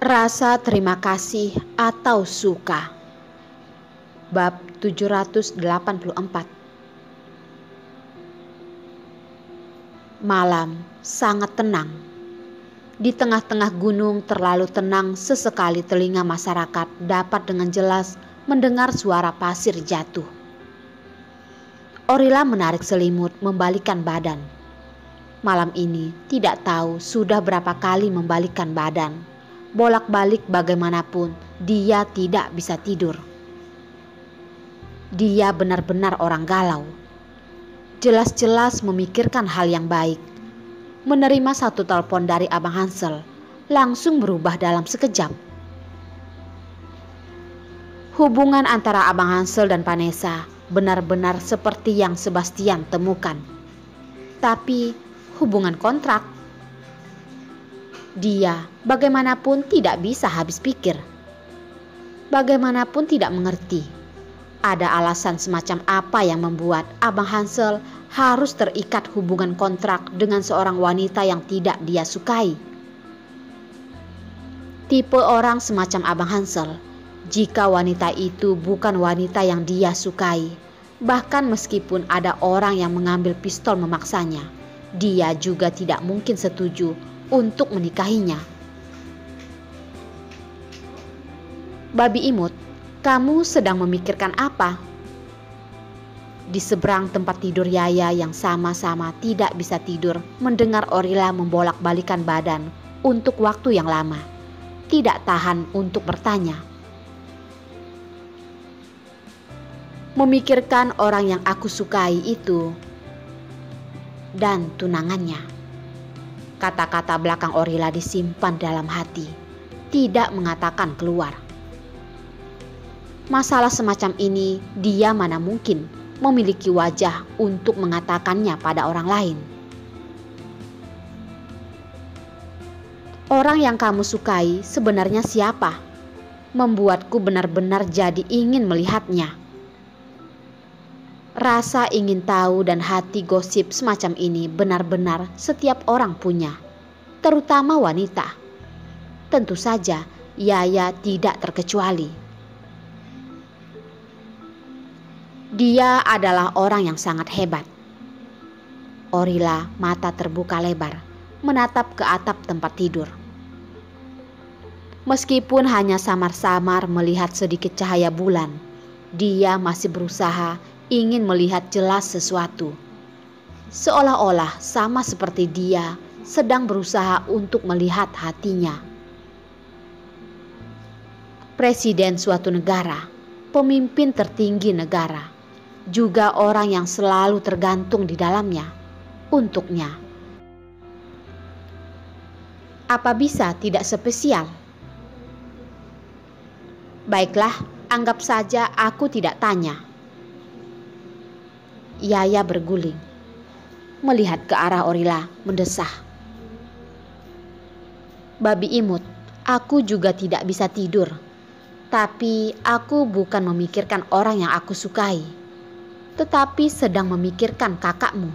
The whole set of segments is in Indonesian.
Rasa terima kasih atau suka. Bab 784. Malam sangat tenang. Di tengah-tengah gunung terlalu tenang, sesekali telinga masyarakat dapat dengan jelas mendengar suara pasir jatuh. Orila menarik selimut, membalikkan badan. Malam ini tidak tahu sudah berapa kali membalikkan badan. Bolak-balik bagaimanapun, dia tidak bisa tidur. Dia benar-benar orang galau. Jelas-jelas memikirkan hal yang baik. Menerima satu telepon dari Abang Hansel, langsung berubah dalam sekejap. Hubungan antara Abang Hansel dan Vanessa benar-benar seperti yang Sebastian temukan. Tapi hubungan kontrak. Dia bagaimanapun tidak bisa habis pikir. Bagaimanapun tidak mengerti. Ada alasan semacam apa yang membuat Abang Hansel harus terikat hubungan kontrak dengan seorang wanita yang tidak dia sukai. Tipe orang semacam Abang Hansel, jika wanita itu bukan wanita yang dia sukai, bahkan meskipun ada orang yang mengambil pistol memaksanya, dia juga tidak mungkin setuju untuk menikahinya. Babi imut, kamu sedang memikirkan apa? Di seberang tempat tidur Yaya yang sama-sama tidak bisa tidur mendengar Orila membolak-balikan badan untuk waktu yang lama, tidak tahan untuk bertanya. Memikirkan orang yang aku sukai itu dan tunangannya. Kata-kata belakang Orila disimpan dalam hati, tidak mengatakan keluar. Masalah semacam ini dia mana mungkin memiliki wajah untuk mengatakannya pada orang lain. Orang yang kamu sukai sebenarnya siapa? Membuatku benar-benar jadi ingin melihatnya. Rasa ingin tahu dan hati gosip semacam ini benar-benar setiap orang punya, terutama wanita. Tentu saja Yaya tidak terkecuali. Dia adalah orang yang sangat hebat. Orila mata terbuka lebar, menatap ke atap tempat tidur. Meskipun hanya samar-samar melihat sedikit cahaya bulan, dia masih berusaha ingin melihat jelas sesuatu. Seolah-olah sama seperti dia sedang berusaha untuk melihat hatinya. Presiden suatu negara, pemimpin tertinggi negara, juga orang yang selalu tergantung di dalamnya, untuknya. Apa bisa tidak spesial? Baiklah, anggap saja aku tidak tanya. Yaya berguling, melihat ke arah Orila, mendesah. Babi imut, aku juga tidak bisa tidur. Tapi aku bukan memikirkan orang yang aku sukai, tetapi sedang memikirkan kakakmu.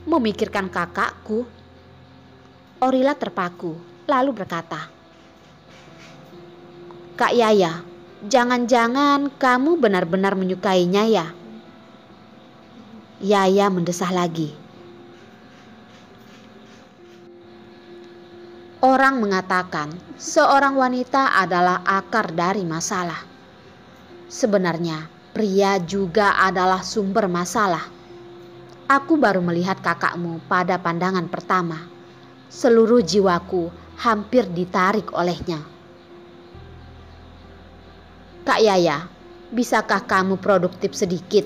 Memikirkan kakakku? Orila terpaku, lalu berkata, Kak Yaya, jangan-jangan kamu benar-benar menyukainya ya? Yaya mendesah lagi. Orang mengatakan seorang wanita adalah akar dari masalah. Sebenarnya pria juga adalah sumber masalah. Aku baru melihat kakakmu pada pandangan pertama. Seluruh jiwaku hampir ditarik olehnya. Kak Yaya, bisakah kamu produktif sedikit?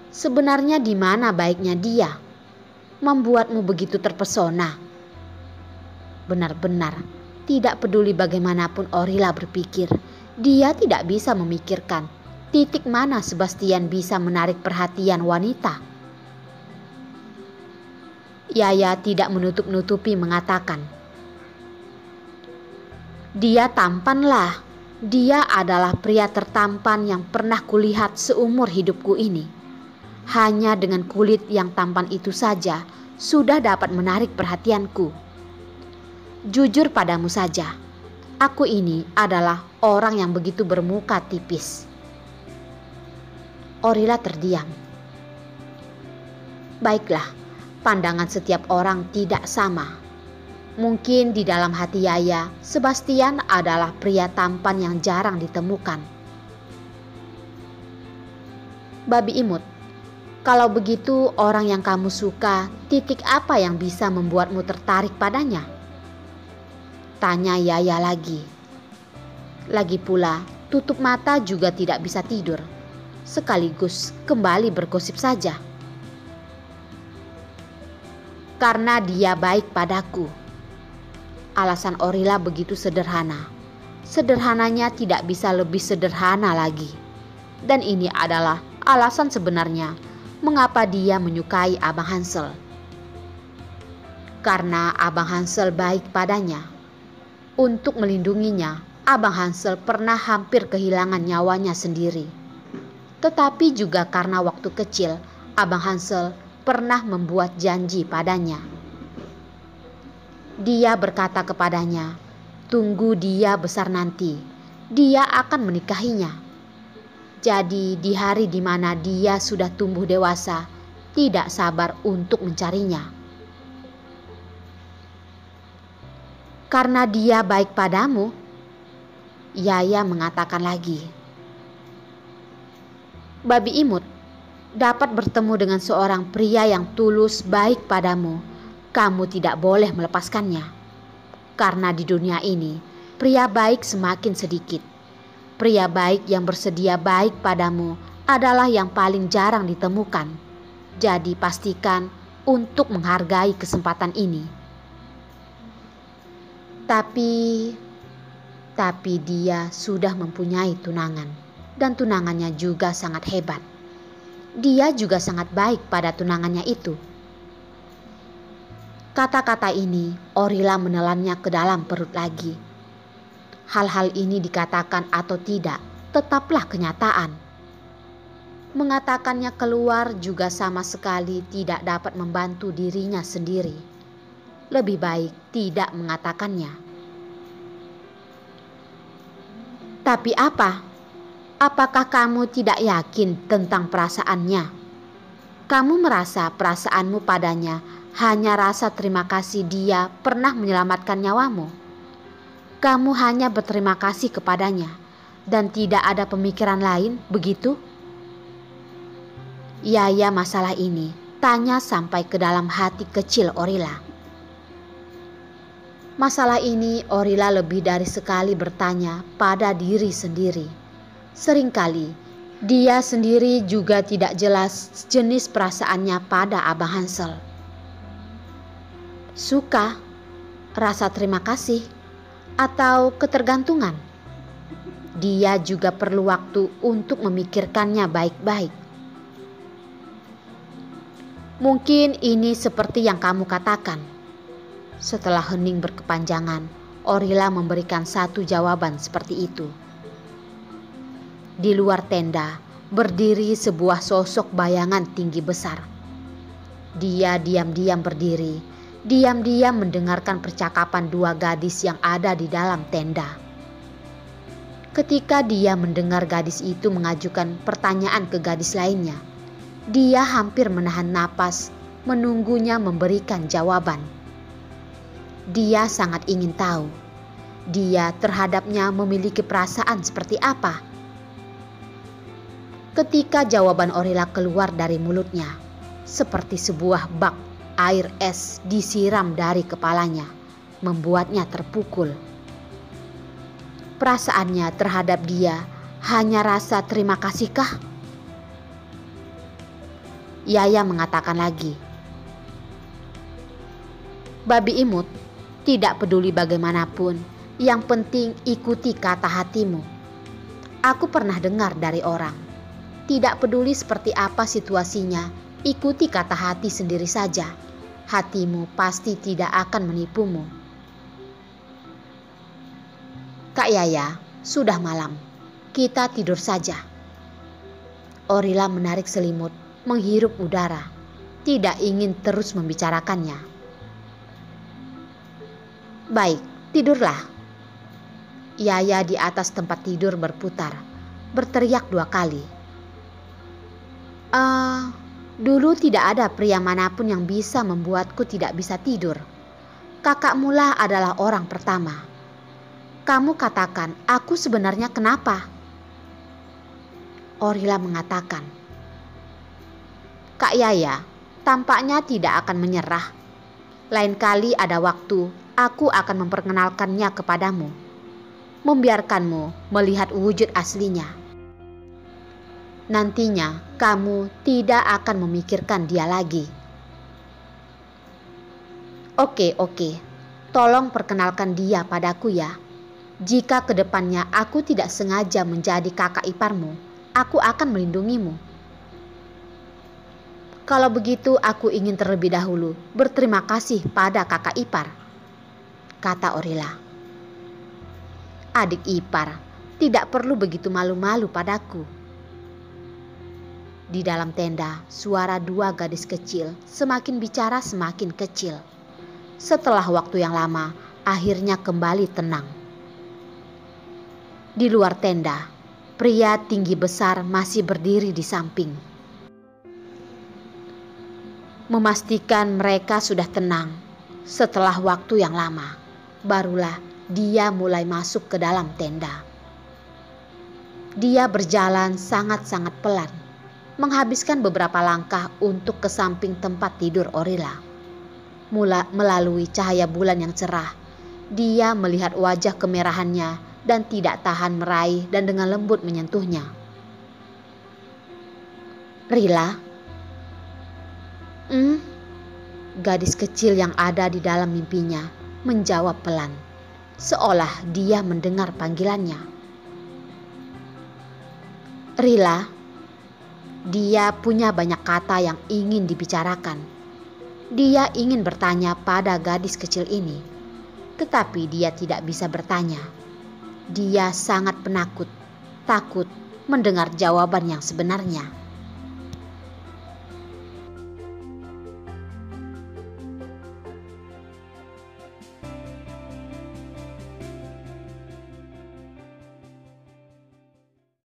Sebenarnya di mana baiknya dia? Membuatmu begitu terpesona. Benar-benar tidak peduli bagaimanapun Orila berpikir, dia tidak bisa memikirkan titik mana Sebastian bisa menarik perhatian wanita. Yaya tidak menutup-nutupi mengatakan, dia tampanlah. Dia adalah pria tertampan yang pernah kulihat seumur hidupku ini. Hanya dengan kulit yang tampan itu saja sudah dapat menarik perhatianku. Jujur padamu saja, aku ini adalah orang yang begitu bermuka tipis. Orila terdiam. Baiklah, pandangan setiap orang tidak sama. Mungkin di dalam hati Yaya, Sebastian adalah pria tampan yang jarang ditemukan. Babi imut, kalau begitu orang yang kamu suka, titik apa yang bisa membuatmu tertarik padanya? Tanya Yaya lagi. Lagi pula, tutup mata juga tidak bisa tidur. Sekaligus kembali bergosip saja. Karena dia baik padaku. Alasan Orila begitu sederhana. Sederhananya tidak bisa lebih sederhana lagi. Dan ini adalah alasan sebenarnya mengapa dia menyukai Abang Hansel. Karena Abang Hansel baik padanya. Untuk melindunginya, Abang Hansel pernah hampir kehilangan nyawanya sendiri. Tetapi juga karena waktu kecil, Abang Hansel pernah membuat janji padanya. Dia berkata kepadanya, tunggu dia besar nanti, dia akan menikahinya. Jadi di hari di mana dia sudah tumbuh dewasa, tidak sabar untuk mencarinya. Karena dia baik padamu, Yaya mengatakan lagi. Babi imut, dapat bertemu dengan seorang pria yang tulus baik padamu, kamu tidak boleh melepaskannya. Karena di dunia ini, pria baik semakin sedikit. Pria baik yang bersedia baik padamu adalah yang paling jarang ditemukan. Jadi pastikan untuk menghargai kesempatan ini. Tapi dia sudah mempunyai tunangan. Dan tunangannya juga sangat hebat. Dia juga sangat baik pada tunangannya itu. Kata-kata ini Orila menelannya ke dalam perut lagi. Hal-hal ini dikatakan atau tidak, tetaplah kenyataan. Mengatakannya keluar juga sama sekali tidak dapat membantu dirinya sendiri. Lebih baik tidak mengatakannya. Tapi apa? Apakah kamu tidak yakin tentang perasaannya? Kamu merasa perasaanmu padanya hanya rasa terima kasih dia pernah menyelamatkan nyawamu. Kamu hanya berterima kasih kepadanya dan tidak ada pemikiran lain, begitu? Yaya masalah ini tanya sampai ke dalam hati kecil Orila. Masalah ini Orila lebih dari sekali bertanya pada diri sendiri. Seringkali dia sendiri juga tidak jelas jenis perasaannya pada Abang Hansel. Suka, rasa terima kasih, atau ketergantungan. Dia juga perlu waktu untuk memikirkannya baik-baik. Mungkin ini seperti yang kamu katakan. Setelah hening berkepanjangan, Orila memberikan satu jawaban seperti itu. Di luar tenda berdiri sebuah sosok bayangan tinggi besar. Dia diam-diam berdiri, diam-diam mendengarkan percakapan dua gadis yang ada di dalam tenda. Ketika dia mendengar gadis itu mengajukan pertanyaan ke gadis lainnya, dia hampir menahan napas menunggunya memberikan jawaban. Dia sangat ingin tahu, dia terhadapnya memiliki perasaan seperti apa. Ketika jawaban Orila keluar dari mulutnya, seperti sebuah bak air es disiram dari kepalanya, membuatnya terpukul. Perasaannya terhadap dia hanya rasa terima kasihkah? Yaya mengatakan lagi, babi imut, tidak peduli bagaimanapun, yang penting ikuti kata hatimu. Aku pernah dengar dari orang, tidak peduli seperti apa situasinya, ikuti kata hati sendiri saja. Hatimu pasti tidak akan menipumu. Kak Yaya, sudah malam. Kita tidur saja. Orila menarik selimut, menghirup udara. Tidak ingin terus membicarakannya. Baik, tidurlah. Yaya di atas tempat tidur berputar, berteriak 2 kali. Dulu tidak ada pria manapun yang bisa membuatku tidak bisa tidur. Kakakmu lah adalah orang pertama. Kamu katakan, aku sebenarnya kenapa? Orila mengatakan, Kak Yaya, tampaknya tidak akan menyerah. Lain kali ada waktu, aku akan memperkenalkannya kepadamu. Membiarkanmu melihat wujud aslinya. Nantinya kamu tidak akan memikirkan dia lagi. Oke, tolong perkenalkan dia padaku ya. Jika kedepannya aku tidak sengaja menjadi kakak iparmu, aku akan melindungimu. Kalau begitu aku ingin terlebih dahulu berterima kasih pada kakak ipar, kata Orila. Adik ipar, tidak perlu begitu malu-malu padaku. Di dalam tenda, suara 2 gadis kecil semakin bicara semakin kecil. Setelah waktu yang lama, akhirnya kembali tenang. Di luar tenda, pria tinggi besar masih berdiri di samping. Memastikan mereka sudah tenang, setelah waktu yang lama, barulah dia mulai masuk ke dalam tenda. Dia berjalan sangat-sangat pelan, menghabiskan beberapa langkah untuk ke samping tempat tidur Orila. Melalui cahaya bulan yang cerah, dia melihat wajah kemerahannya dan tidak tahan meraih dan dengan lembut menyentuhnya. Rila? Gadis kecil yang ada di dalam mimpinya menjawab pelan, seolah dia mendengar panggilannya. Rila? Dia punya banyak kata yang ingin dibicarakan. Dia ingin bertanya pada gadis kecil ini, tetapi dia tidak bisa bertanya. Dia sangat penakut, takut mendengar jawaban yang sebenarnya.